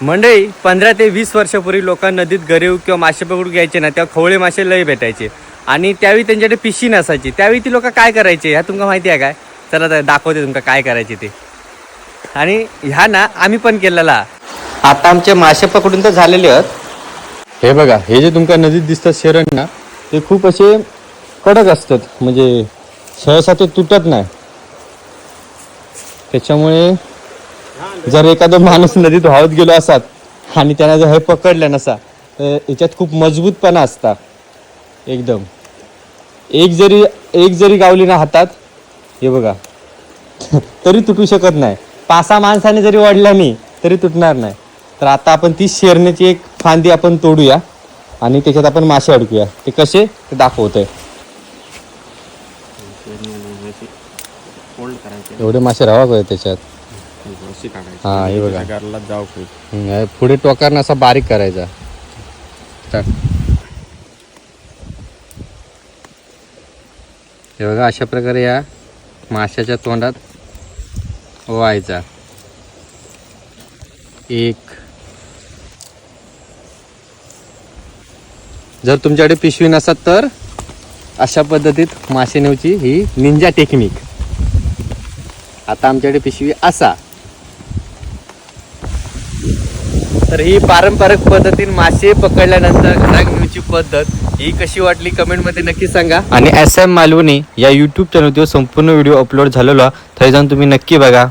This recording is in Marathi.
मंडळी 15 ते 20 वर्षापूर्वी लोक नदीत गरीव किंवा मासे पकडून घ्यायचे ना, तेव्हा खवळे मासे लय भेटायचे आणि त्यावेळी त्यांच्याकडे पिशी नसायची. त्यावेळी ती लोक काय करायचे ह्या तुमका माहिती आहे काय? चला दाखवते तुमका काय करायचे ते. आणि ह्या ना आम्ही पण केलेला. आता आमचे मासे पकडून तर झालेले आहेत. हे बघा, हे जे तुमका नदीत दिसतात शरण ना, ते खूप असे कडक असतात, म्हणजे सहसा ते तुटत नाही. त्याच्यामुळे जर एखादा माणूस नदीत वाहत गेलो असतात आणि त्याला जर हे पकडलं नसा तर याच्यात खूप मजबूतपणा असता एकदम. एक जरी गावली ना हातात, हे बघा तरी तुटू शकत नाही. 5-6 माणसाने जरी वाढल्या नाही तरी तुटणार नाही. तर आता आपण ती शेरण्याची एक फांदी आपण तोडूया आणि त्याच्यात आपण मासे अडकूया. ते कसे ते दाखवतोय. एवढे मासे राहा पाहिजे त्याच्यात. हा हे बघा, पुढे टोकानं असा बारीक करायचा. हे बघा, अशा प्रकारे या माशाच्या तोंडात ओवायचा. एक, जर तुमच्याकडे पिशवी नसत तर अशा पद्धतीत मासे नेऊची ही निंजा टेक्निक. आता आमच्याकडे पिशवी असा. तर ही पारंपरिक पद्धतीने मासे पकडल्यानंतर घरात नेऊची पद्धत ही कशी वाटली कमेंटमध्ये नक्की सांगा. आणि SM मालवणी या यूट्यूब चॅनलवर संपूर्ण व्हिडिओ अपलोड झालेला, तर जाऊन तुम्ही नक्की बघा.